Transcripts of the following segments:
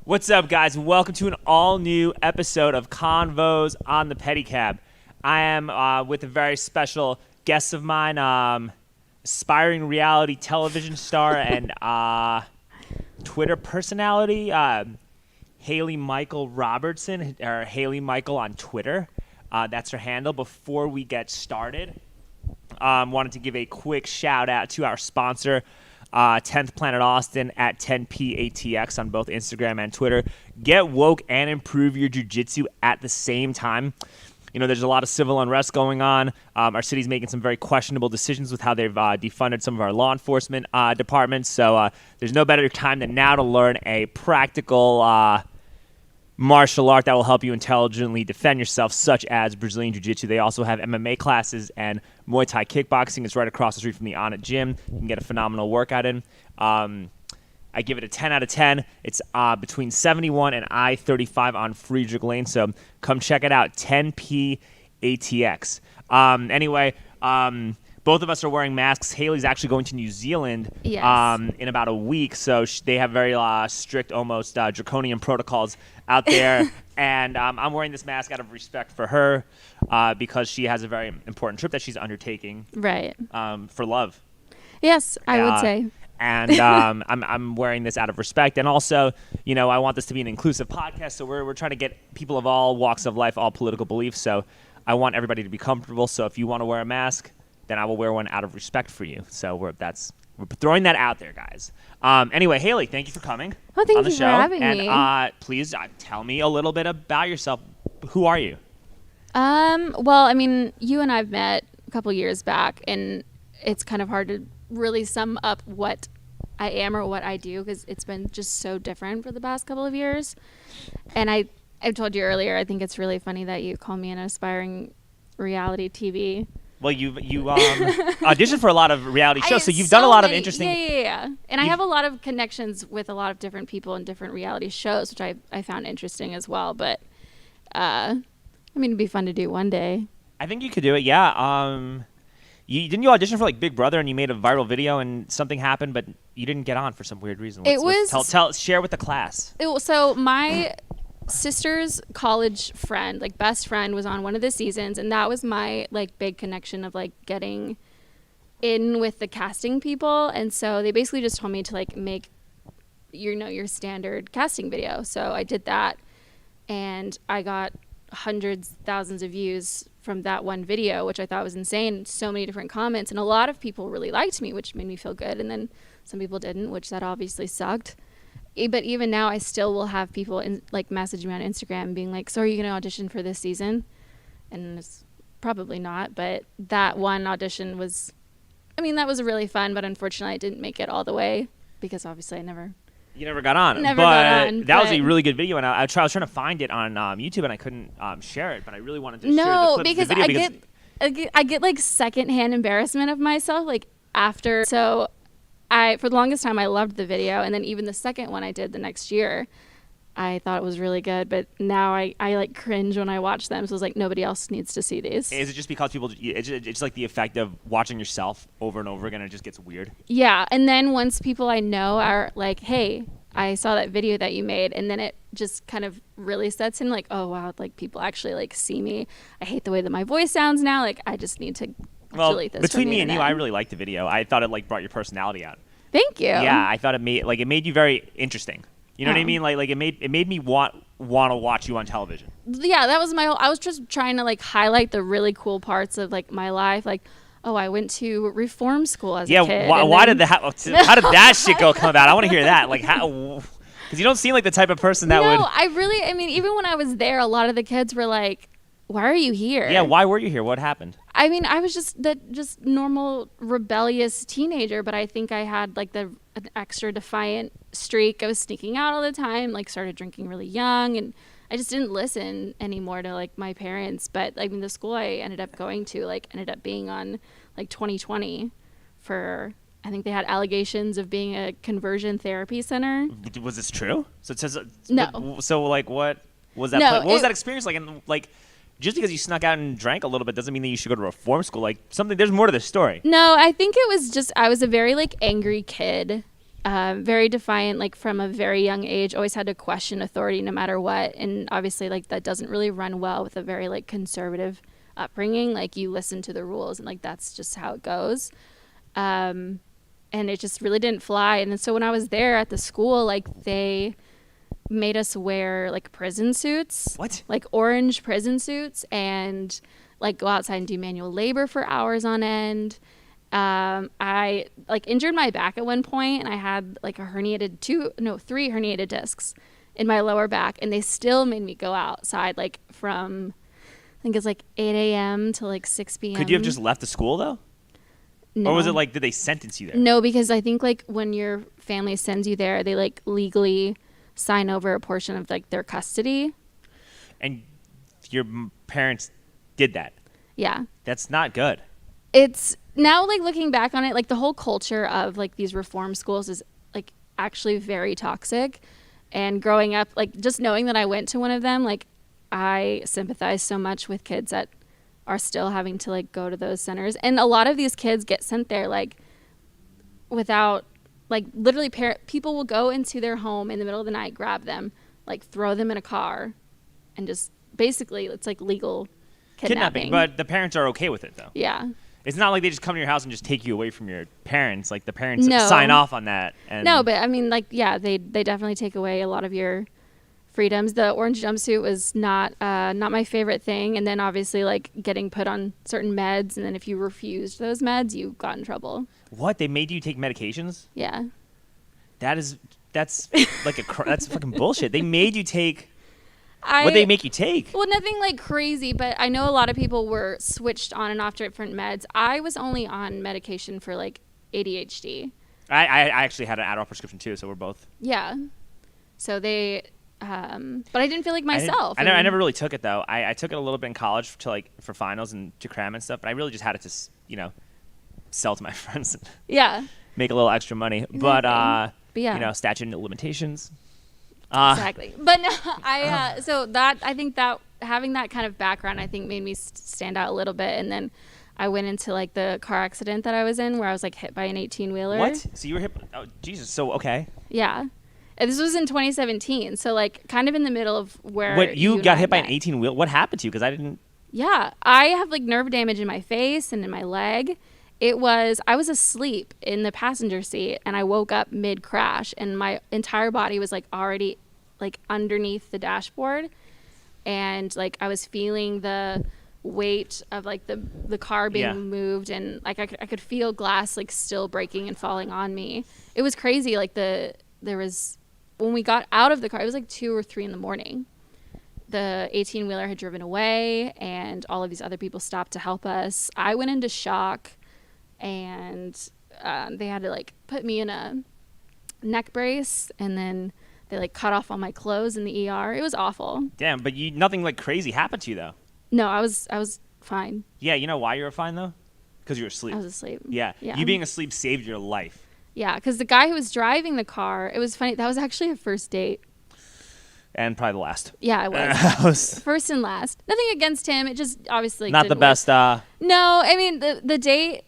What's up, guys? Welcome to an all-new episode of Convos on the Pedicab. I am with a very special guest of mine, aspiring reality television star and Twitter personality, Haley Michaell Robertson, or Haley Michaell on Twitter. That's her handle. Before we get started, wanted to give a quick shout-out to our sponsor, 10th Planet Austin at 10PATX on both Instagram and Twitter. Get woke and improve your jiu-jitsu at the same time. You know, there's a lot of civil unrest going on. Our city's making some very questionable decisions with how they've defunded some of our law enforcement departments. So there's no better time than now to learn a practical martial art that will help you intelligently defend yourself, such as Brazilian Jiu-Jitsu. They also have MMA classes and Muay Thai kickboxing. It's right across the street from the Onnit Gym. You can get a phenomenal workout in. I give it a 10 out of 10. It's between 71 and I-35 on Friedrich Lane, so come check it out, 10PATX. Anyway, both of us are wearing masks. Haley's actually going to New Zealand in about a week, so they have very strict, almost draconian protocols out there. And I'm wearing this mask out of respect for her because she has a very important trip that she's undertaking. Right. For love. Yes, I would say. And I'm wearing this out of respect. And also, you know, I want this to be an inclusive podcast, so we're trying to get people of all walks of life, all political beliefs. So I want everybody to be comfortable. So if you want to wear a mask, then I will wear one out of respect for you. So we're throwing that out there, guys. Anyway, Haley, thank you for coming Well, thank on the you show. for having and, me. Please tell me a little bit about yourself. Who are you? Well, I mean, you and I've met a couple years back, and it's kind of hard to really sum up what I am or what I do because it's been just so different for the past couple of years. And I told you earlier, I think it's really funny that you call me an aspiring reality TV. Well, you auditioned for a lot of reality shows, so you've done a lot of interesting. Yeah. And I have a lot of connections with a lot of different people in different reality shows, which I found interesting as well. But I mean, it'd be fun to do one day. I think you could do it. Yeah. Didn't you audition for like Big Brother and you made a viral video and something happened, but you didn't get on for some weird reason? Share with the class. So my sister's college friend, like best friend, was on one of the seasons, and that was my like big connection of like getting in with the casting people. And so they basically just told me to like make your standard casting video. So I did that, and I got hundreds, thousands of views from that one video, which I thought was insane. So many different comments, and a lot of people really liked me, which made me feel good. And then some people didn't, which that obviously sucked. But even now, I still will have people like message me on Instagram being like, so are you going to audition for this season? And it's probably not, but that one audition was, I mean, that was really fun, but unfortunately I didn't make it all the way because obviously You never got on. That was a really good video, and I was trying to find it on YouTube, and I couldn't share it, but I really wanted to share the clip because of the video. I get like secondhand embarrassment of myself, like after. So for the longest time, I loved the video, and then even the second one I did the next year, I thought it was really good, but now I like cringe when I watch them. So it's like nobody else needs to see these. Is it just because people? It's like the effect of watching yourself over and over again. It just gets weird. Yeah, and then once people I know are like, "Hey, I saw that video that you made," and then it just kind of really sets in. Like, oh wow, like people actually like see me. I hate the way that my voice sounds now. Like, I just need to delete this. Between me and you, I really liked the video. I thought it like brought your personality out. Thank you. Yeah, I thought it made you very interesting. You know what I mean? Like it made me want to watch you on television. Yeah, that was I was just trying to like highlight the really cool parts of like my life. Like, oh, I went to reform school as a kid. Yeah, how did that shit come about? I want to hear that. Like how? Because you don't seem like the type of person that would. No, I mean, even when I was there, a lot of the kids were like, why are you here? Yeah, why were you here? What happened? I mean, I was just normal rebellious teenager, but I think I had like an extra defiant streak. I was sneaking out all the time, like started drinking really young, and I just didn't listen anymore to like my parents. But I mean, the school I ended up going to ended up being on like 2020 for, I think they had allegations of being a conversion therapy center. Was this true? So it says no. So like what? Was that No, what was that experience like? And like, just because you snuck out and drank a little bit doesn't mean that you should go to reform school. Like something, there's more to the story. No, I think it was just I was a very like angry kid, very defiant. Like from a very young age, always had to question authority no matter what. And obviously, like that doesn't really run well with a very like conservative upbringing. Like you listen to the rules, and like that's just how it goes. And it just really didn't fly. And then so when I was there at the school, like they made us wear like prison suits. What? Like orange prison suits, and like go outside and do manual labor for hours on end. I like injured my back at one point, and I had like three herniated discs in my lower back, and they still made me go outside like from I think it's like 8 a.m. to like 6 p.m. Could you have just left the school though? No. Or was it like, did they sentence you there? No, because I think like when your family sends you there, they like legally sign over a portion of like their custody. And your parents did that. Yeah. That's not good. It's now like looking back on it, like the whole culture of like these reform schools is like actually very toxic. And growing up, like just knowing that I went to one of them, like I sympathize so much with kids that are still having to like go to those centers. And a lot of these kids get sent there like without like literally people will go into their home in the middle of the night, grab them, like throw them in a car, and just basically it's like legal kidnapping. But the parents are okay with it though. Yeah. It's not like they just come to your house and just take you away from your parents. Like the parents No. sign off on that. And No, but I mean like yeah, they definitely take away a lot of your freedoms. The orange jumpsuit was not my favorite thing, and then obviously like getting put on certain meds, and then if you refused those meds, you got in trouble. What? They made you take medications? Yeah. That's like that's fucking bullshit. They made you take. What What they make you take? Well, nothing like crazy, but I know a lot of people were switched on and off different meds. I was only on medication for like ADHD. I actually had an Adderall prescription too, so we're both. Yeah. So they, but I didn't feel like myself. I never really took it though. I took it a little bit in college to like for finals and to cram and stuff, but I really just had it to sell to my friends and Yeah. make a little extra money. Exactly. But yeah. statute of limitations. Exactly. But no, so that I think that having that kind of background I think made me stand out a little bit, and then I went into like the car accident that I was in where I was like hit by an 18-wheeler. What? So you were hit? Oh Jesus! So okay. Yeah. And this was in 2017, so like kind of in the middle of where What you got hit by an met. 18-wheel? What happened to you? Because I didn't. Yeah, I have like nerve damage in my face and in my leg. I was asleep in the passenger seat, and I woke up mid crash, and my entire body was like already like underneath the dashboard, and like I was feeling the weight of like the car being moved, and like I could feel glass like still breaking and falling on me. It was crazy. Like when we got out of the car, it was like 2 or 3 in the morning. The 18-wheeler had driven away, and all of these other people stopped to help us. I went into shock, and they had to like put me in a neck brace, and then they like cut off all my clothes in the ER. It was awful. Damn, but nothing like crazy happened to you though. No, I was fine. Yeah, you know why you were fine though? Because you were asleep. I was asleep. Yeah. You being asleep saved your life. Yeah, because the guy who was driving the car, it was funny. That was actually a first date. And probably the last. Yeah, it was. First and last. Nothing against him. It just obviously not the didn't best. work. No, I mean the date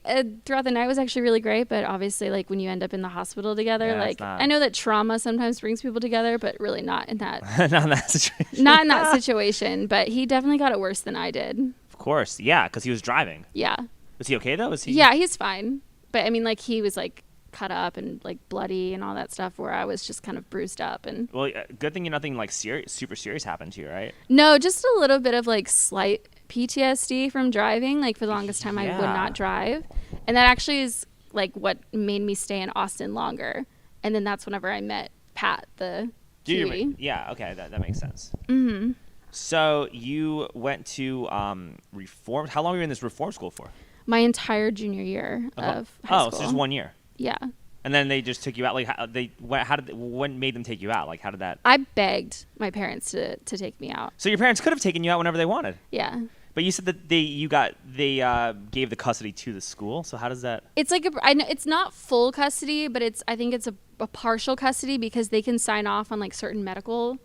throughout the night was actually really great, but obviously like when you end up in the hospital together, like I know that trauma sometimes brings people together, but really not in that. Not in that situation. Not in that situation. But he definitely got it worse than I did. Of course, yeah, because he was driving. Yeah. Was he okay though? Was he? Yeah, he's fine. But I mean, like he was like cut up and like bloody and all that stuff, where I was just kind of bruised up. And well, good thing nothing like super serious happened to you, right? No, just a little bit of like slight PTSD from driving. Like for the longest time I would not drive, and that actually is like what made me stay in Austin longer. And then that's whenever I met Pat, the Kiwi. Yeah, okay, that makes sense. Mm-hmm. So you went to reform. How long were you in this reform school for? My entire junior year of high school. Oh, so just 1 year. Yeah. And then they just took you out. Like, what made them take you out? Like, how did that? I begged my parents to take me out. So your parents could have taken you out whenever they wanted. Yeah. But you said that they gave the custody to the school. So how does that? It's like I know it's not full custody, but I think it's a partial custody, because they can sign off on like certain medical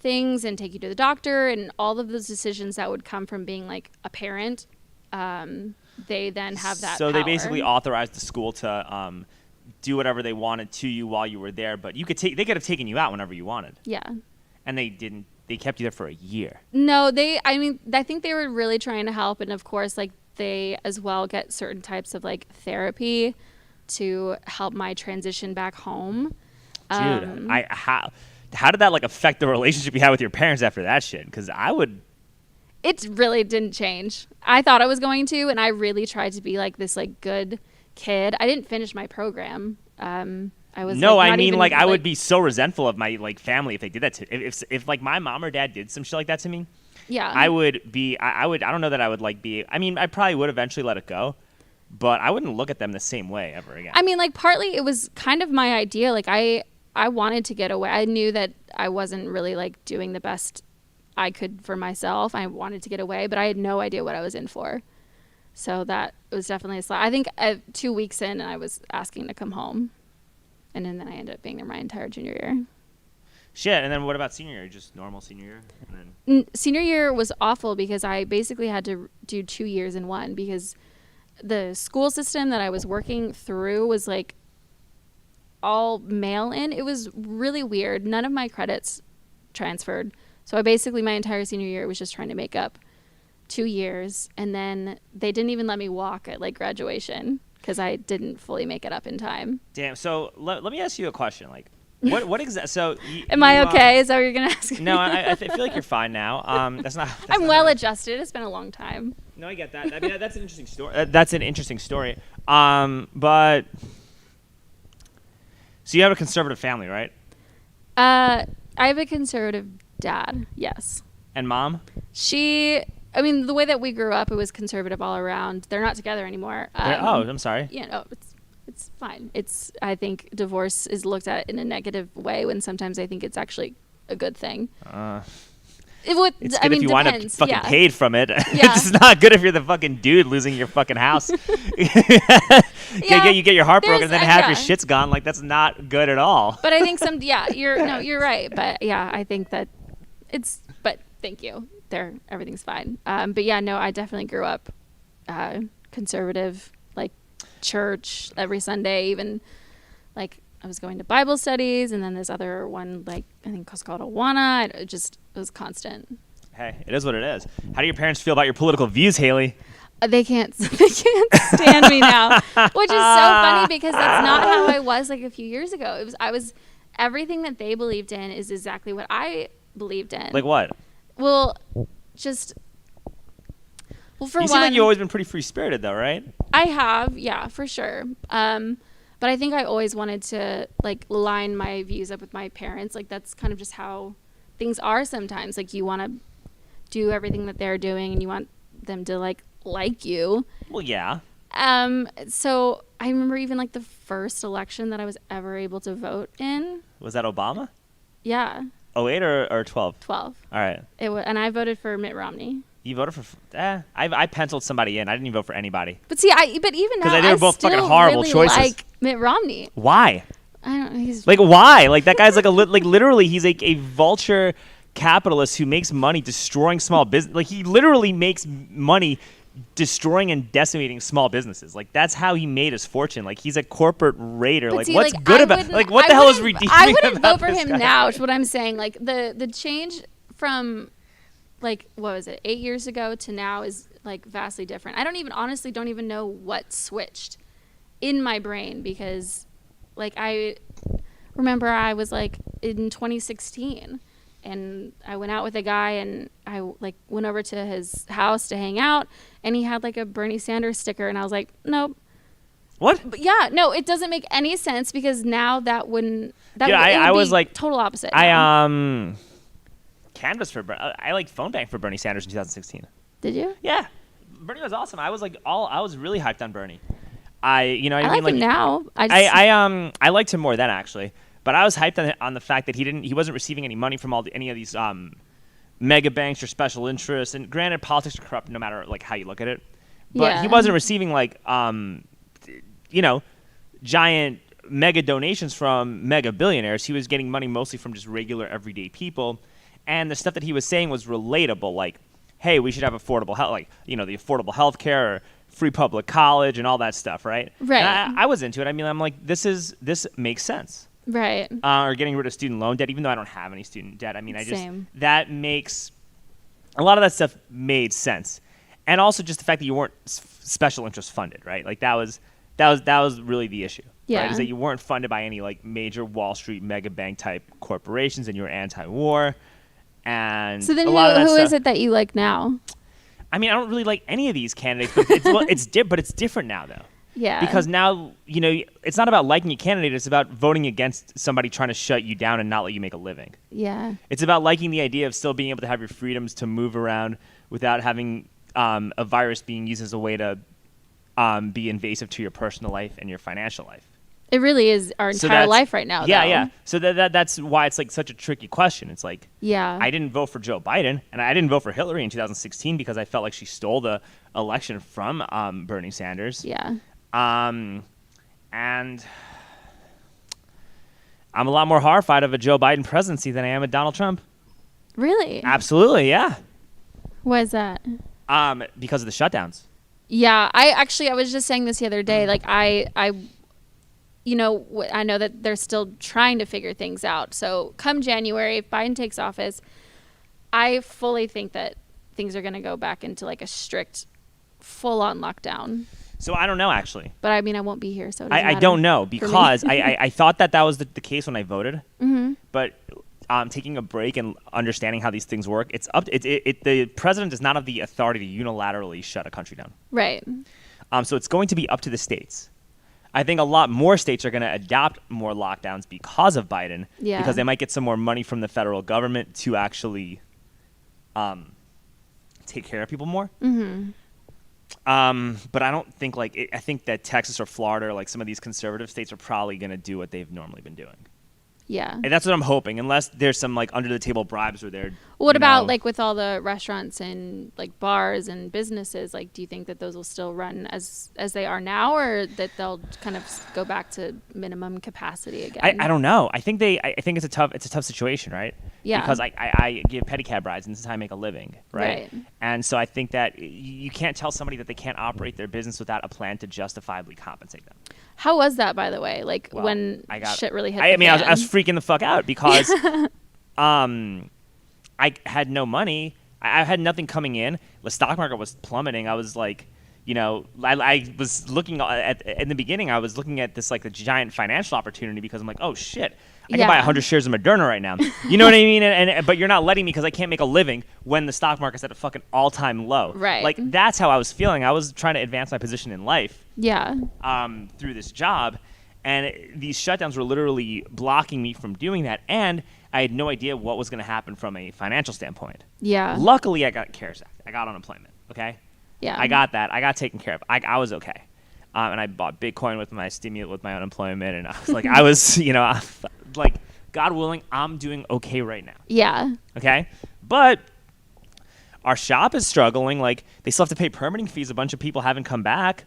things and take you to the doctor and all of those decisions that would come from being like a parent. They then have that So power. they basically authorized the school to do whatever they wanted to you while you were there, but they could have taken you out whenever you wanted. Yeah. And they didn't. They kept you there for a year. No, I think they were really trying to help. And of course, like they as well get certain types of like therapy to help my transition back home. Dude, how did that like affect the relationship you had with your parents after that shit? Because I would. It really didn't change. I thought I was going to, and I really tried to be like this like good kid. I didn't finish my program. I was no, like, I not mean even, like I would be so resentful of my like family if they did that to if like my mom or dad did some shit like that to me. Yeah, I would be. I don't know that I would like be. I mean, I probably would eventually let it go, but I wouldn't look at them the same way ever again. I mean, like partly it was kind of my idea. Like I wanted to get away. I knew that I wasn't really like doing the best I could for myself. I wanted to get away, but I had no idea what I was in for. So that was definitely a slap. I think 2 weeks in, I was asking to come home. And then I ended up being there my entire junior year. Shit, and then what about senior year? Just normal senior year? And then Senior year was awful because I basically had to do 2 years in one because the school system that I was working through was like all mail in. It was really weird. None of my credits transferred. So I basically, my entire senior year was just trying to make up 2 years. And then they didn't even let me walk at like graduation because I didn't fully make it up in time. damn. So let me ask you a question. Like, what exactly? So Am I okay? Is that what you're gonna ask me? No, I feel like you're fine now. That's not. I'm well adjusted. It's been a long time. No, I get that. I mean, that's an interesting story. That's an interesting story. But so you have a conservative family, right? I have a conservative dad. Yes. And mom? I mean, the way that we grew up, it was conservative all around. They're not together anymore. I'm sorry. Yeah, no, it's fine. I think divorce is looked at in a negative way when sometimes I think it's actually a good thing. It's good if you wind up fucking paid from it. Yeah. It's not good if you're the fucking dude losing your fucking house. You get your heart broken and then half your shit's gone. Like, that's not good at all. But I think you're right. But yeah, I think that but thank you. Everything's fine. But yeah, no, I definitely grew up conservative, like church every Sunday, even like I was going to Bible studies, and then this other one, like I think it was called Awana. It was constant. Hey, it is what it is. How do your parents feel about your political views, Haley? They can't stand me now, which is so funny because that's not how I was like a few years ago. I was everything that they believed in is exactly what I believed in. Like what? Well, for you one, seem like you've always been pretty free-spirited, though, right? I have, yeah, for sure. But I think I always wanted to like line my views up with my parents. Like that's kind of just how things are sometimes. Like you want to do everything that they're doing, and you want them to like you. Well, yeah. So I remember even like the first election that I was ever able to vote in. Was that Obama? Yeah. 08 or 12? 12. All right. And I voted for Mitt Romney. You voted for? I penciled somebody in. I didn't even vote for anybody. But see, but even now, they were both still fucking horrible really choices. like Mitt Romney. Why? I don't know. He's Like why? Like that guy's like like literally he's like a vulture capitalist who makes money destroying small business. Like he literally makes money destroying and decimating small businesses. Like that's how he made his fortune. Like he's a corporate raider. But like see, what's like, good about like what the hell is redeeming I wouldn't about vote for this him guy? now, is what I'm saying. Like the change from like what was it, 8 years ago to now is like vastly different. I honestly don't even know what switched in my brain, because like I remember I was like in 2016 and I went out with a guy and I like went over to his house to hang out, and he had like a Bernie Sanders sticker, and I was like, nope. What? But yeah, no, it doesn't make any sense, because now that wouldn't. I was like total opposite. I canvassed for I like phone bank for Bernie Sanders in 2016. Did you? Yeah, Bernie was awesome. I was like I was really hyped on Bernie. I like him now. I liked him more then actually, but I was hyped on the fact that he wasn't receiving any money from any of these mega banks or special interests. And granted, politics are corrupt no matter like how you look at it. But he wasn't receiving like giant mega donations from mega billionaires. He was getting money mostly from just regular everyday people. And the stuff that he was saying was relatable, like, hey, we should have affordable health, like, the affordable health care or free public college and all that stuff, right? Right. And I was into it. I mean, I'm like, this makes sense. Right. Or getting rid of student loan debt, even though I don't have any student debt. I mean, Same. that makes, a lot of that stuff made sense. And also just the fact that you weren't special interest funded, right? Like that was really the issue. Yeah. Right? Is that you weren't funded by any like major Wall Street mega bank type corporations, and you were anti-war. And so then, who is it that you like now? I mean, I don't really like any of these candidates, but it's different now though. Yeah. Because now, it's not about liking a candidate. It's about voting against somebody trying to shut you down and not let you make a living. Yeah. It's about liking the idea of still being able to have your freedoms to move around without having a virus being used as a way to be invasive to your personal life and your financial life. It really is our entire life right now. Yeah, though. yeah. So that's why it's like such a tricky question. It's like, yeah, I didn't vote for Joe Biden, and I didn't vote for Hillary in 2016 because I felt like she stole the election from Bernie Sanders. Yeah. And I'm a lot more horrified of a Joe Biden presidency than I am a Donald Trump. Really? Absolutely, yeah. Why is that? Because of the shutdowns. Yeah, I was just saying this the other day. Like I know that they're still trying to figure things out. So come January, if Biden takes office, I fully think that things are going to go back into like a strict, full-on lockdown. So I don't know, actually. But I mean, I won't be here, so it doesn't I matter don't know, for because me. I thought that was the case when I voted. Mm-hmm. But taking a break and understanding how these things work, the president does not have the authority to unilaterally shut a country down. Right. So it's going to be up to the states. I think a lot more states are going to adopt more lockdowns because of Biden. Yeah. Because they might get some more money from the federal government to actually take care of people more. Mm-hmm. But I don't think I think that Texas or Florida or like some of these conservative states are probably going to do what they've normally been doing. Yeah. And that's what I'm hoping, unless there's some like under the table bribes where they're. What about like with all the restaurants and like bars and businesses? Like, do you think that those will still run as they are now, or that they'll kind of go back to minimum capacity again? I don't know. I think it's a tough situation, right? Yeah. Because I give pedicab rides, and this is how I make a living, right? And so I think that you can't tell somebody that they can't operate their business without a plan to justifiably compensate them. How was that, by the way? Like when shit really hit. I was freaking the fuck out because I had no money. I had nothing coming in. The stock market was plummeting. I was like, I was looking in the beginning. I was looking at this like a giant financial opportunity because I'm like, oh shit, I can buy 100 shares of Moderna right now. You know what I mean? But you're not letting me because I can't make a living when the stock market's at a fucking all-time low. Right. Like that's how I was feeling. I was trying to advance my position in life. Yeah. Through this job, and these shutdowns were literally blocking me from doing that, and I had no idea what was going to happen from a financial standpoint. Yeah. Luckily, I got CARES Act. I got unemployment. Okay. Yeah. I got that. I got taken care of. I was okay. And I bought Bitcoin with my unemployment, and I was like, like, God willing, I'm doing okay right now. Yeah. Okay. But our shop is struggling. Like, they still have to pay permitting fees. A bunch of people haven't come back.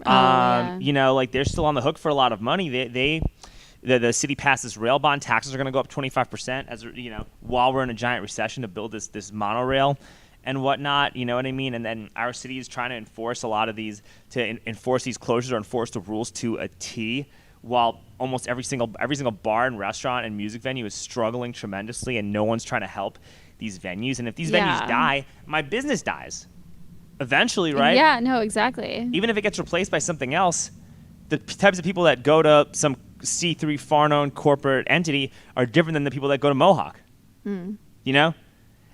Yeah. Like they're still on the hook for a lot of money. The city passed this rail bond. Taxes are going to go up 25% while we're in a giant recession to build this monorail and whatnot. You know what I mean? And then our city is trying to enforce a lot of these enforce these closures or enforce the rules to a T, while almost every single bar and restaurant and music venue is struggling tremendously, and no one's trying to help these venues. And if these venues die, my business dies. Eventually, right? Yeah, no, exactly. Even if it gets replaced by something else, the types of people that go to some C3 far-known corporate entity are different than the people that go to Mohawk. And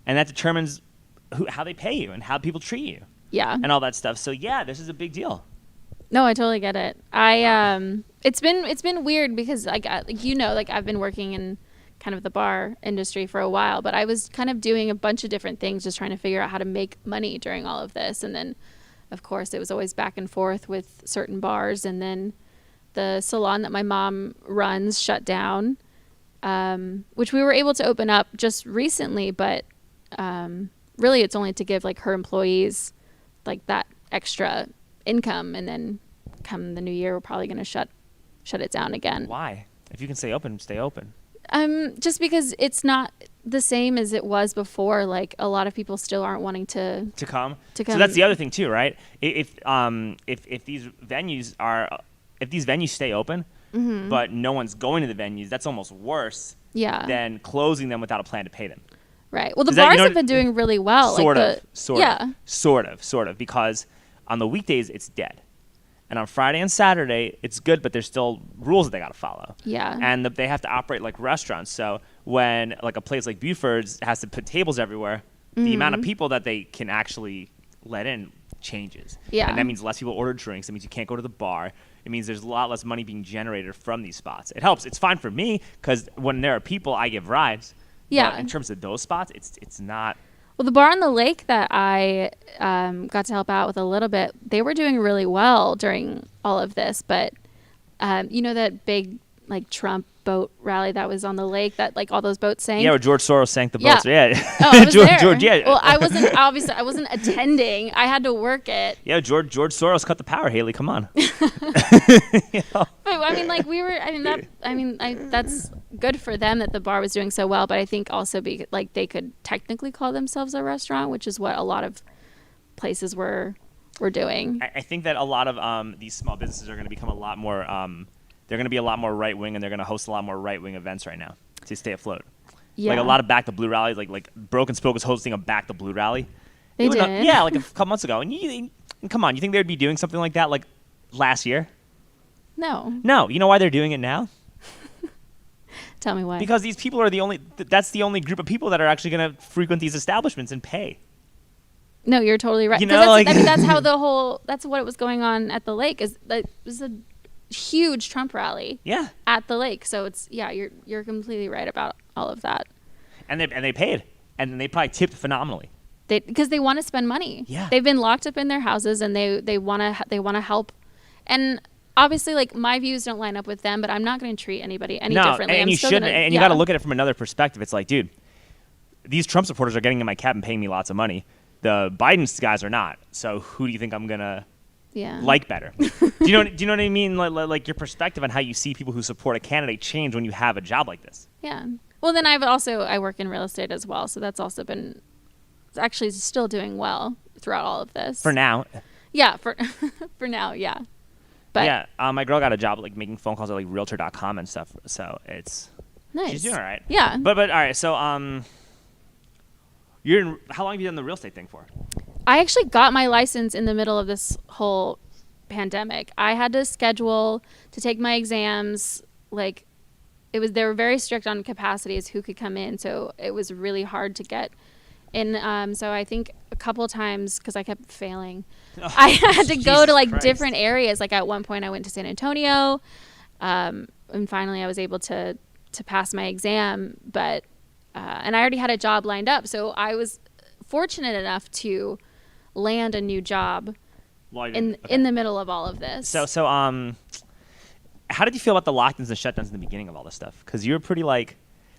that determines how they pay you and how people treat you. Yeah. And all that stuff. So yeah, this is a big deal. No, I totally get it. It's been weird because I've been working in kind of the bar industry for a while, but I was kind of doing a bunch of different things, just trying to figure out how to make money during all of this. And then, of course, it was always back and forth with certain bars. And then the salon that my mom runs shut down, which we were able to open up just recently. But really, it's only to give like her employees like that extra income. And then come the new year, we're probably going to shut it down again. Why? If you can stay open, stay open. Just because it's not the same as it was before. Like a lot of people still aren't wanting to come. come. So that's the other thing too, right? If these venues stay open, but no one's going to the venues, that's almost worse Yeah. than closing them without a plan to pay them. Right. Well, the Is that, bars you know, have been doing really well. Sort like of, because on the weekdays it's dead, and on Friday and Saturday it's good, but there's still rules that they got to follow. Yeah. And they have to operate like restaurants. So when like a place like Buford's has to put tables everywhere, the amount of people that they can actually let in changes. Yeah. And that means less people order drinks. It means you can't go to the bar. It means there's a lot less money being generated from these spots. It helps. It's fine for me because when there are people, I give rides. Yeah. But in terms of those spots, it's not. Well, the bar on the lake that I got to help out with a little bit, they were doing really well during all of this. But you know that big like Trump boat rally that was on the lake that like all those boats sank? Yeah, where George Soros sank the boats. Yeah. Oh, I was there. George, yeah. Well, I wasn't attending. I had to work it. Yeah, George Soros cut the power, Haley. Come on. But I mean, like that's good for them that the bar was doing so well. But I think also like they could technically call themselves a restaurant, which is what a lot of places were doing. I think that a lot of these small businesses are going to become a lot more. They're going to be a lot more right wing, and they're going to host a lot more right wing events right now to stay afloat. Yeah. Like a lot of Back the Blue rallies. Like Broken Spoke was hosting a Back the Blue rally. They did. Yeah, like a couple months ago. And come on, you think they'd be doing something like that like last year? No. No. You know why they're doing it now? Tell me why. Because these people are that's the only group of people that are actually going to frequent these establishments and pay. No, you're totally right. You know, that's how that's what it was going on at the lake. Is that it was a huge Trump rally. Yeah. At the lake, so you're completely right about all of that. And they paid, and they probably tipped phenomenally. Because they want to spend money. Yeah. They've been locked up in their houses, and they want to help. And obviously, like my views don't line up with them, but I'm not going to treat anybody any differently. And you shouldn't. And you got to look at it from another perspective. It's like, dude, these Trump supporters are getting in my cab and paying me lots of money. The Biden guys are not. So who do you think I'm gonna like better? Do you know what I mean? Like your perspective on how you see people who support a candidate change when you have a job like this. Yeah. Well, then I work in real estate as well, so that's also been actually still doing well throughout all of this. For now. Yeah. For now. Yeah. But yeah, my girl got a job like making phone calls at like Realtor.com and stuff. So it's nice. She's doing all right. Yeah. But all right. So how long have you done the real estate thing for? I actually got my license in the middle of this whole pandemic. I had to schedule to take my exams. Like they were very strict on capacities who could come in, so it was really hard to get in. So I think a couple times because I kept failing, I had to go to like different areas. Like at one point I went to San Antonio, and finally I was able to pass my exam, but and I already had a job lined up, so I was fortunate enough to land a new job in the middle of all of this. So how did you feel about the lockdowns and shutdowns in the beginning of all this stuff? Because you were pretty like,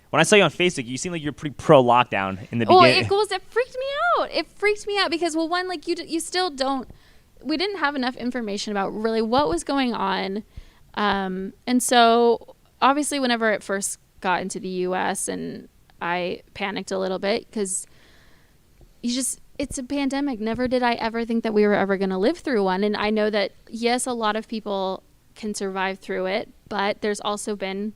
when I saw you on Facebook, you seemed like you're pretty pro lockdown in the beginning. It freaked me out. It freaked me out because, well, one, like you still don't. We didn't have enough information about really what was going on, and so obviously, whenever it first got into the U.S. and I panicked a little bit because it's a pandemic. Never did I ever think that we were ever going to live through one. And I know that, yes, a lot of people can survive through it, but there's also been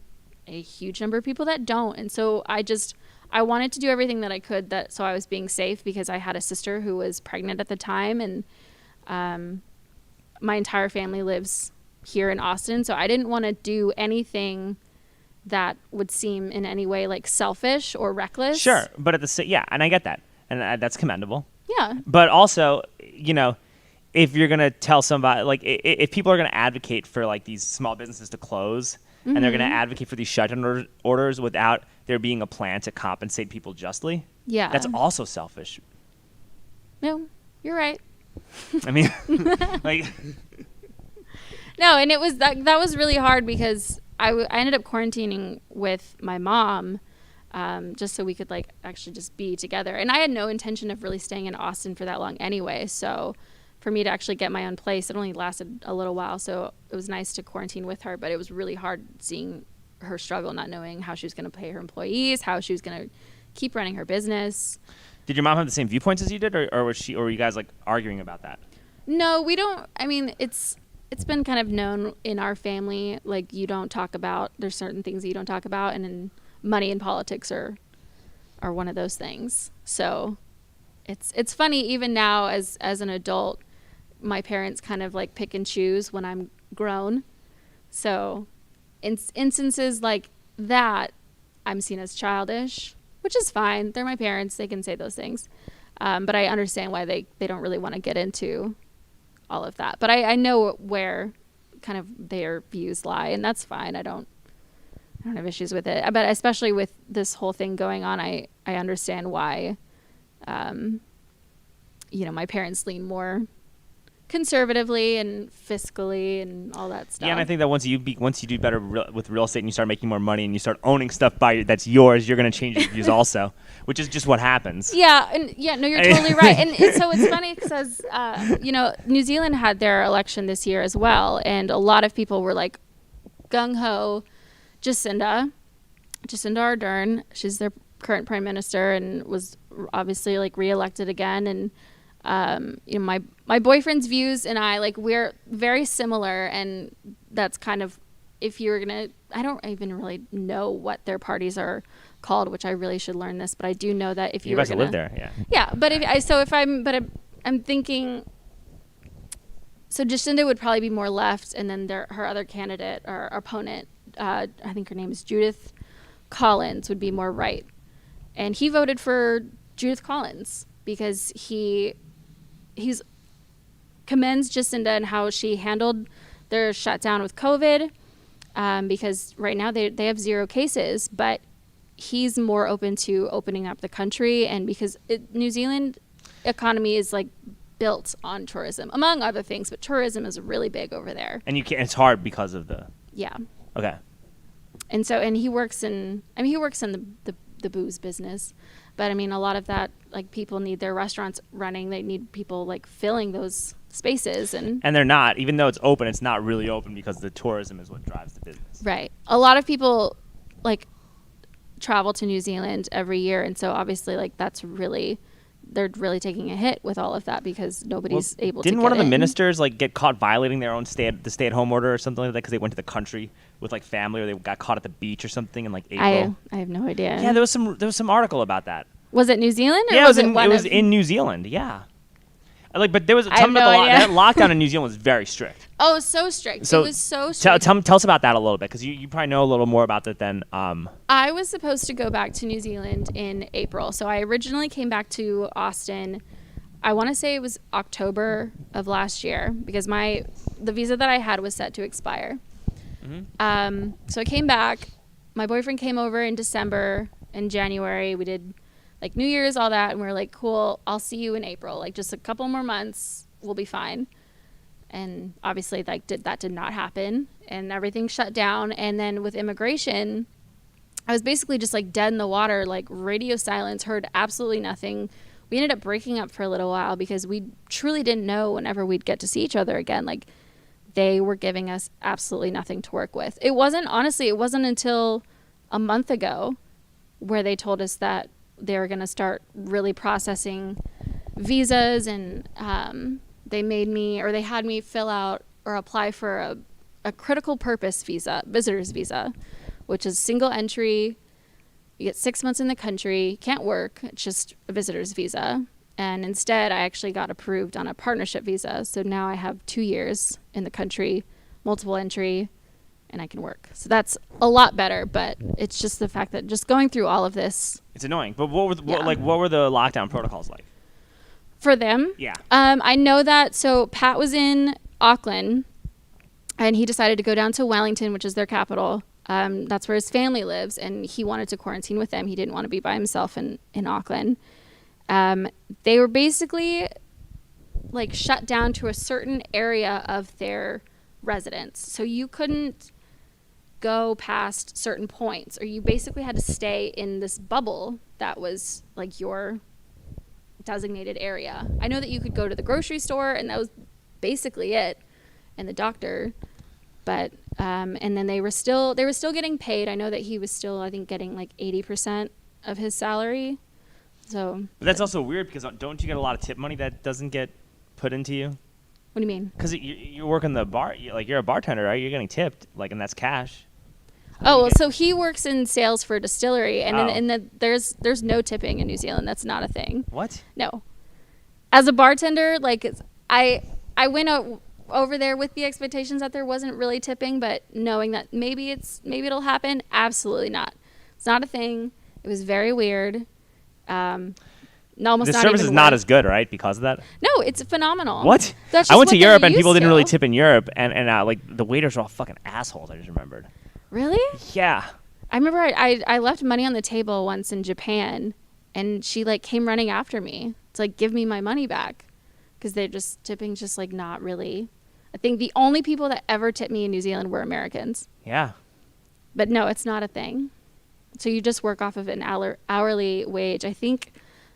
a huge number of people that don't. And so I wanted to do everything that I could so I was being safe because I had a sister who was pregnant at the time, and my entire family lives here in Austin. So I didn't want to do anything that would seem in any way like selfish or reckless. Sure, but and I get that, and that's commendable. Yeah. But also, if you're gonna tell somebody, like, if people are gonna advocate for like these small businesses to close, and they're gonna advocate for these shutdown orders without there being a plan to compensate people justly, that's also selfish. No, you're right. I mean, like, no, and it was that was really hard because I ended up quarantining with my mom, just so we could like actually just be together. And I had no intention of really staying in Austin for that long anyway. So for me to actually get my own place, it only lasted a little while. So it was nice to quarantine with her, but it was really hard seeing her struggle, not knowing how she was going to pay her employees, how she was going to keep running her business. Did your mom have the same viewpoints as you did, or were you guys like arguing about that? No, we don't. I mean, it's been kind of known in our family, like you don't talk about, there's certain things that you don't talk about, and then money and politics are one of those things. So it's funny even now as an adult, my parents kind of like pick and choose when I'm grown. So in instances like that, I'm seen as childish, which is fine. They're my parents. They can say those things. But I understand why they don't really want to get into all of that. But I know where kind of their views lie, and that's fine. I don't have issues with it. But especially with this whole thing going on, I understand why, my parents lean more conservatively and fiscally and all that stuff. Yeah, and I think that once you do better with real estate and you start making more money and you start owning stuff that's yours, you're going to change your views also, which is just what happens. Yeah, no, you're totally right. And so it's funny because, New Zealand had their election this year as well, and a lot of people were like gung-ho. Jacinda Ardern, she's their current prime minister and was obviously like reelected again, and my boyfriend's views and I, like, we're very similar, and that's kind of, if you're gonna, I don't even really know what their parties are called, which I really should learn this, but I do know that if you guys live there, but I'm thinking, so Jacinda would probably be more left, and then her other candidate or opponent, I think her name is Judith Collins, would be more right, and he voted for Judith Collins because he's commends Jacinda and how she handled their shutdown with COVID, because right now they have 0 cases, but he's more open to opening up the country, and because New Zealand economy is like built on tourism, among other things, but tourism is really big over there. And it's hard because of the... Yeah. Okay. And so, and he works in the booze business, but I mean, a lot of that, like, people need their restaurants running. They need people like filling those spaces, and they're not, even though it's open, it's not really open because the tourism is what drives the business. Right. A lot of people like travel to New Zealand every year, and so obviously like they're really taking a hit with all of that because nobody's able to get in. Didn't one of the ministers like get caught violating their own stay-at-home order or something like that because they went to the country with like family, or they got caught at the beach or something in like April? I have no idea. Yeah, there was some article about that. Was it New Zealand? Or yeah, was it was in New Zealand. Yeah. But there was I have no idea. that lockdown in New Zealand was very strict. Oh, so strict. So it was so strict. Tell us about that a little bit, because you probably know a little more about that than. I was supposed to go back to New Zealand in April. So I originally came back to Austin, I want to say it was October of last year, because the visa that I had was set to expire. Mm-hmm. So I came back. My boyfriend came over in December and January. We did like New Year's, all that, and we were like, cool, I'll see you in April. Like, just a couple more months, we'll be fine. And obviously, like, that did not happen, and everything shut down. And then with immigration, I was basically just like dead in the water, like radio silence, heard absolutely nothing. We ended up breaking up for a little while because we truly didn't know whenever we'd get to see each other again. Like, they were giving us absolutely nothing to work with. It wasn't until a month ago where they told us that they were going to start really processing visas, and they had me fill out or apply for a critical purpose visa, visitor's visa, which is single entry. You get 6 months in the country, can't work, it's just a visitor's visa. And instead, I actually got approved on a partnership visa. So now I have 2 years in the country, multiple entry, and I can work. So that's a lot better, but it's just the fact that just going through all of this. It's annoying. But what were the lockdown protocols like? For them? Yeah. I know that, so Pat was in Auckland, and he decided to go down to Wellington, which is their capital. That's where his family lives, and he wanted to quarantine with them. He didn't want to be by himself in Auckland. They were basically like shut down to a certain area of their residence. So you couldn't go past certain points, or you basically had to stay in this bubble that was like your designated area. I know that you could go to the grocery store, and that was basically it, and the doctor, but and then they were still getting paid. I know that he was still, I think, getting like 80% of his salary. So. But that's also weird because don't you get a lot of tip money that doesn't get put into you? What do you mean? Because you work in the bar, you're a bartender, right? You're getting tipped, and that's cash. Oh, well, so he works in sales for a distillery, and there's no tipping in New Zealand. That's not a thing. What? No. As a bartender, I went over there with the expectations that there wasn't really tipping, but knowing that maybe it'll happen. Absolutely not. It's not a thing. It was very weird. The service is not as good, right? Because of that. No, it's phenomenal. What? I went to Europe and people didn't really tip in Europe, and the waiters were all fucking assholes. I just remembered. Really? Yeah. I remember I left money on the table once in Japan, and she came running after me to give me my money back, because they're just tipping not really. I think the only people that ever tipped me in New Zealand were Americans. Yeah. But no, it's not a thing. So you just work off of an hourly wage. I think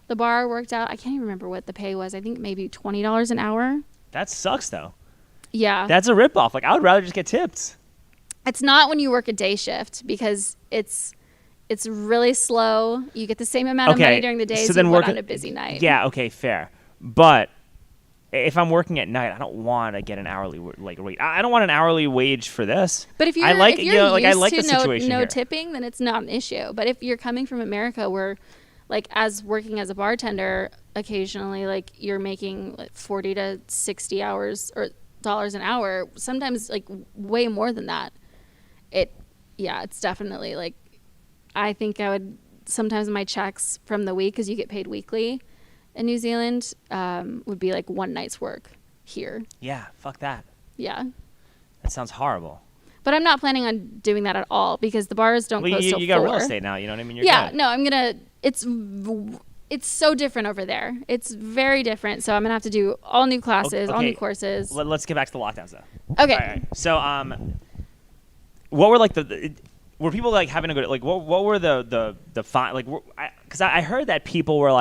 the bar worked out. I can't even remember what the pay was. I think maybe $20 an hour. That sucks, though. Yeah. That's a ripoff. I would rather just get tipped. It's not when you work a day shift, because it's really slow. You get the same amount of money during the day as you would on a busy night. Yeah, okay, fair. But if I'm working at night, I don't want to get an hourly rate. I don't want an hourly wage for this. But if you're I like used the situation no here. tipping, then it's not an issue. But if you're coming from America, where as working as a bartender, occasionally you're making 40 to 60 hours or dollars an hour, sometimes way more than that. It's definitely I think I would sometimes my checks from the week, because you get paid weekly in New Zealand, would be one night's work here. Yeah, fuck that. Yeah. That sounds horrible. But I'm not planning on doing that at all, because the bars don't close till 4. You got real estate now, you know what I mean? You're good. No, I'm gonna. It's so different over there. It's very different. So I'm gonna have to do all new classes, all new courses. Let's get back to the lockdowns though. Okay. All right. So what were were people having to go to, what were the fine, because I heard that people were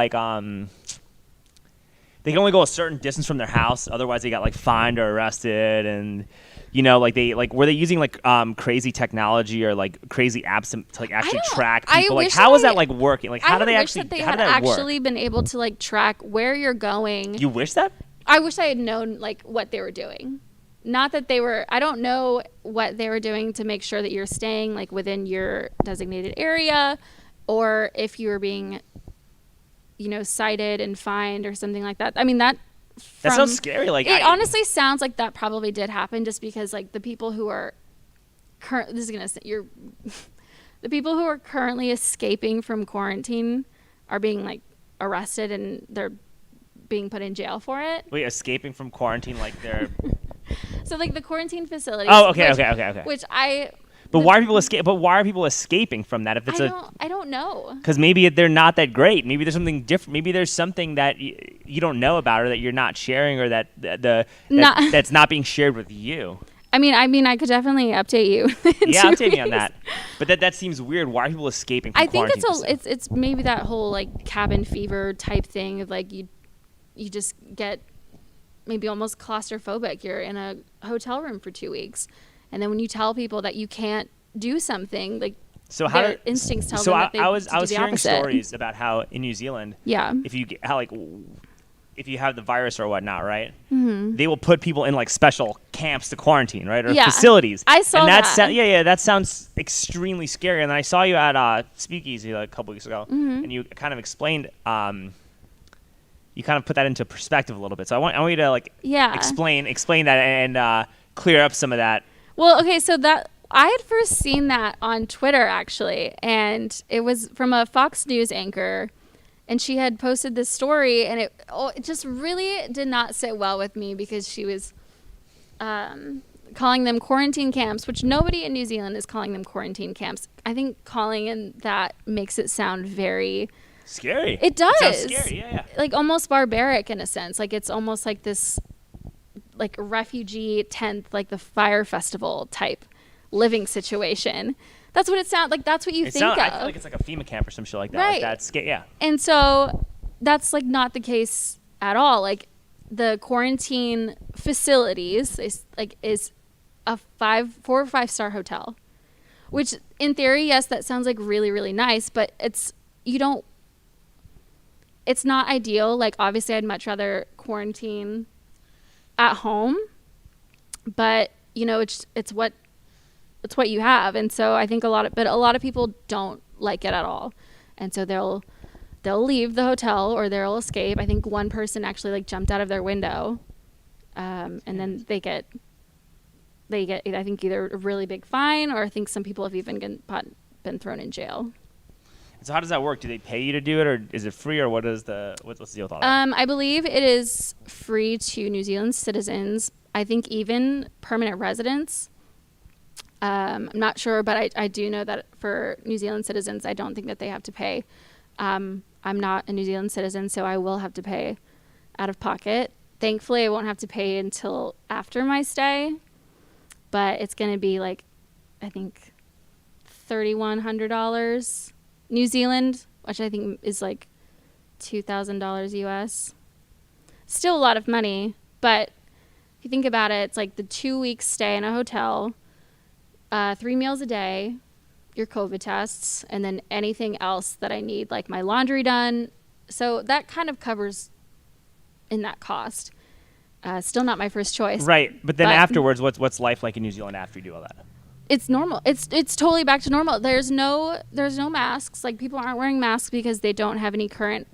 they can only go a certain distance from their house, otherwise they got fined or arrested, and were they using crazy technology or crazy apps to actually track people? How is that working? How do they actually? I wish that they had actually been able to track where you're going. You wish that? I wish I had known what they were doing. Not that they were. I don't know what they were doing to make sure that you're staying within your designated area, or if you were being, cited and fined or something like that. I mean that sounds scary. It honestly sounds like that probably did happen, just because the people who are the people who are currently escaping from quarantine are being arrested, and they're being put in jail for it. Wait, escaping from quarantine they're so the quarantine facilities. Oh, okay. Which But why are people escaping from that? If it's I don't know. Because maybe they're not that great. Maybe there's something different. Maybe there's something that you don't know about, or that you're not sharing, or that's not being shared with you. I mean, I could definitely update you. Yeah, update me on that. But that seems weird. Why are people escaping from quarantine? I think it's maybe that whole cabin fever type thing of you just get maybe almost claustrophobic. You're in a hotel room for 2 weeks, and then when you tell people that you can't do something, their instincts tell them that they I was hearing opposite. Stories about how in New Zealand, if you have the virus or whatnot, right? Mm-hmm. They will put people in special camps to quarantine, right, or facilities. I saw that. That sounds extremely scary. And then I saw you at Speakeasy a couple weeks ago, mm-hmm. and you kind of explained. You kind of put that into perspective a little bit. So I want you to explain that and clear up some of that. Well, okay, so that I had first seen that on Twitter actually, and it was from a Fox News anchor, and she had posted this story, and it just really did not sit well with me, because she was calling them quarantine camps, which nobody in New Zealand is calling them quarantine camps. I think calling in that makes it sound very scary. It does. It sounds scary, yeah. Almost barbaric in a sense. It's almost this refugee tent, the fire festival type living situation. That's what it sounds like. That's what you think of. I feel like it's a FEMA camp or some shit like that. Right. That's scary, yeah. And so that's not the case at all. The quarantine facilities is a 4 or 5 star hotel, which in theory, yes, that sounds really, really nice, but it's you don't, it's not ideal. Like, obviously I'd much rather quarantine at home, but you know, it's what you have. And so I think a lot of people don't like it at all. And so they'll leave the hotel or they'll escape. I think one person actually like jumped out of their window. And then they get, I think, either a really big fine, or I think some people have even been thrown in jail. So how does that work? Do they pay you to do it, or is it free, or what's the deal with all that? I believe it is free to New Zealand citizens. I think even permanent residents. I'm not sure, but I do know that for New Zealand citizens, I don't think that they have to pay. I'm not a New Zealand citizen, so I will have to pay out of pocket. Thankfully, I won't have to pay until after my stay, but it's going to be like, I think, $3,100 New Zealand, which I think is like $2,000 US. Still a lot of money, but if you think about it, it's like the 2 weeks stay in a hotel, 3 meals a day, your COVID tests, and then anything else that I need, like my laundry done. So that kind of covers in that cost. Still not my first choice. Right, but then afterwards, what's life like in New Zealand after you do all that? It's normal. It's totally back to normal. There's no masks. Like, people aren't wearing masks because they don't have any current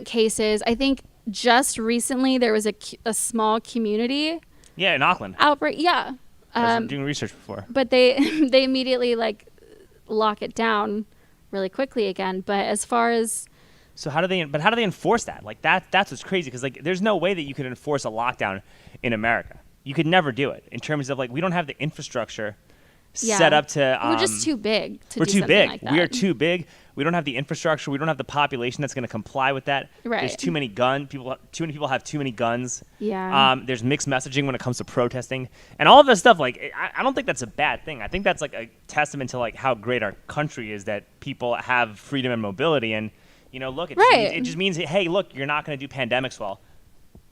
cases. I think just recently there was a small community. Yeah, in Auckland. Outbreak. Yeah. I was doing research before. But they immediately like lock it down really quickly again. But as far as So how do they enforce that? Like that's what's crazy, because like there's no way that you could enforce a lockdown in America. You could never do it in terms of like we don't have the infrastructure set up to. We're just too big to we're do too something big. like that. We are too big. We don't have the infrastructure. We don't have the population that's going to comply with that. Right. There's too many guns. Too many people have too many guns. Yeah. There's mixed messaging when it comes to protesting and all of this stuff. Like I don't think that's a bad thing. I think that's like a testament to like how great our country is, that people have freedom and mobility. And you know, look, it just means hey, look, you're not going to do pandemics well.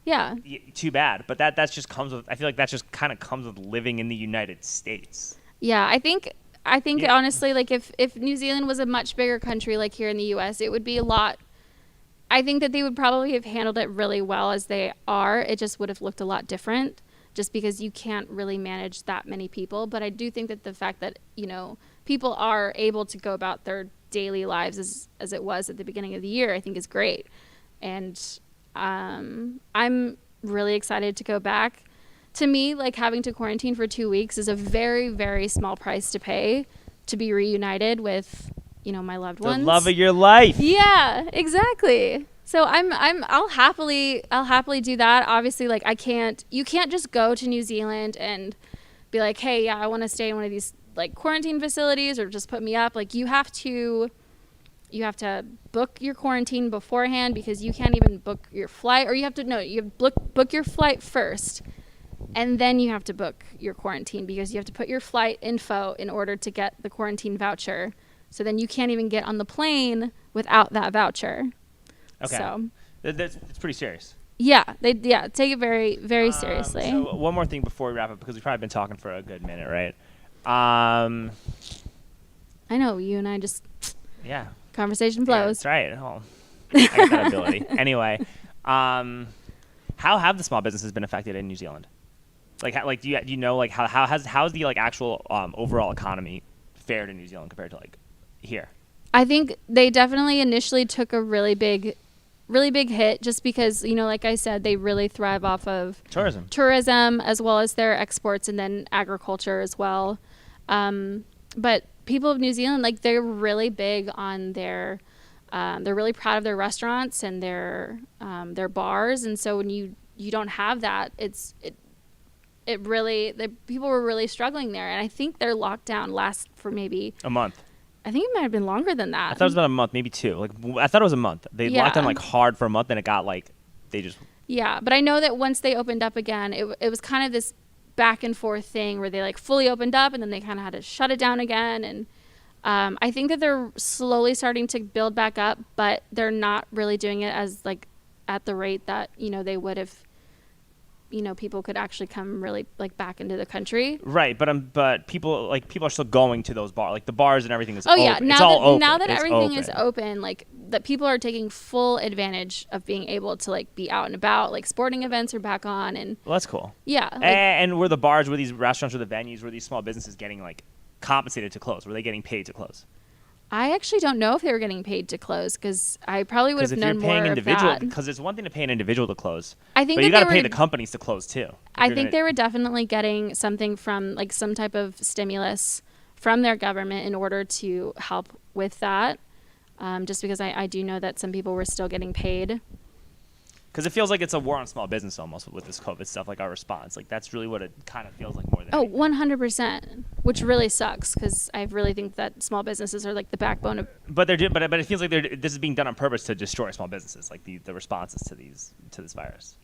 Yeah. Too bad. But that just comes with. I feel like that just kind of comes with living in the United States. Yeah, I think honestly, like if New Zealand was a much bigger country like here in the US, it would be a lot. I think that they would probably have handled it really well as they are. It just would have looked a lot different, just because you can't really manage that many people. But I do think that the fact that, you know, people are able to go about their daily lives as it was at the beginning of the year, I think is great. And I'm really excited to go back. To me, like, having to quarantine for 2 weeks is a very, very small price to pay to be reunited with, you know, my loved ones. The love of your life. Yeah, exactly. So I'll happily do that. Obviously, like, you can't just go to New Zealand and be like, hey, yeah, I want to stay in one of these like quarantine facilities, or just put me up. Like, you have to book your quarantine beforehand, because you can't even book your flight, or you have to book your flight first. And then you have to book your quarantine, because you have to put your flight info in order to get the quarantine voucher. So then you can't even get on the plane without that voucher. Okay. So it's pretty serious. Yeah, they take it very, very seriously. So one more thing before we wrap up, because we've probably been talking for a good minute, right? I know, you and I just conversation flows. Yeah, that's right. Oh, I got that ability. Anyway, how have the small businesses been affected in New Zealand? Like, do you know, like, how's the like actual overall economy fared in New Zealand compared to like here? I think they definitely initially took a really big hit, just because, you know, like I said, they really thrive off of tourism as well as their exports, and then agriculture as well. But people of New Zealand, like, they're really big on they're really proud of their restaurants and their bars. And so when you don't have that, people were really struggling there. And I think their lockdown lasts for maybe a month. I think it might have been longer than that. I thought it was about a month, maybe two. Like, I thought it was a month. They locked down like hard for a month, and it got like they just. Yeah, but I know that once they opened up again, it was kind of this back and forth thing where they like fully opened up and then they kind of had to shut it down again. And I think that they're slowly starting to build back up, but they're not really doing it as like at the rate that, you know, they would have people could actually come really like back into the country. Right, but people are still going to those bars, like the bars and everything is Oh open. yeah, It's all open. now that It's everything is open. open, like that people are taking full advantage of being able to like be out and about. Like sporting events are back on, and Well, that's cool. yeah, like, And were the bars, were these restaurants, were the venues, were these small businesses getting like compensated to close? Were they getting paid to close? I actually don't know if they were getting paid to close because I probably would have known more of that. Because it's one thing to pay an individual to close, I think but that you got to they pay were- the companies to close too. I think they were definitely getting something from like some type of stimulus from their government in order to help with that. Just because I do know that some people were still getting paid. Because it feels like it's a war on small business almost with this COVID stuff, like our response. Like that's really what it kind of feels like more than Oh, anything. 100%, which really sucks because I really think that small businesses are like the backbone of. But it feels like this is being done on purpose to destroy small businesses, like the responses to this virus.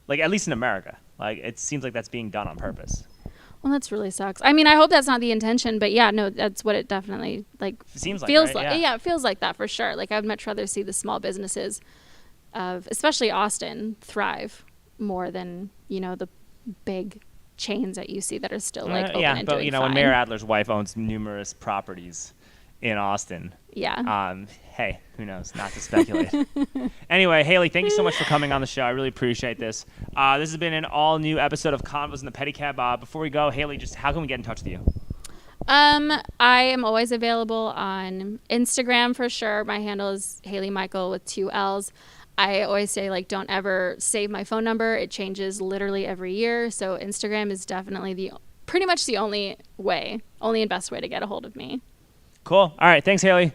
Like at least in America, like it seems like that's being done on purpose. Well, that's really sucks. I mean, I hope that's not the intention, but yeah, no, that's what it definitely like Seems like, feels right? like. Yeah. It feels like that for sure. Like I'd much rather see the small businesses of especially Austin thrive more than the big chains that you see that are still like open and but doing when fine. Mayor Adler's wife owns numerous properties in Austin, Yeah. hey, who knows? Not to speculate. Anyway, Haley, thank you so much for coming on the show. I really appreciate this. This has been an all-new episode of Convos in the Pedicab. Before we go, Haley, just how can we get in touch with you? I am always available on Instagram for sure. My handle is Haley Michaell with 2 L's. I always say, like, don't ever save my phone number. It changes literally every year. So Instagram is definitely pretty much the only and best way to get a hold of me. Cool. All right. Thanks, Haley.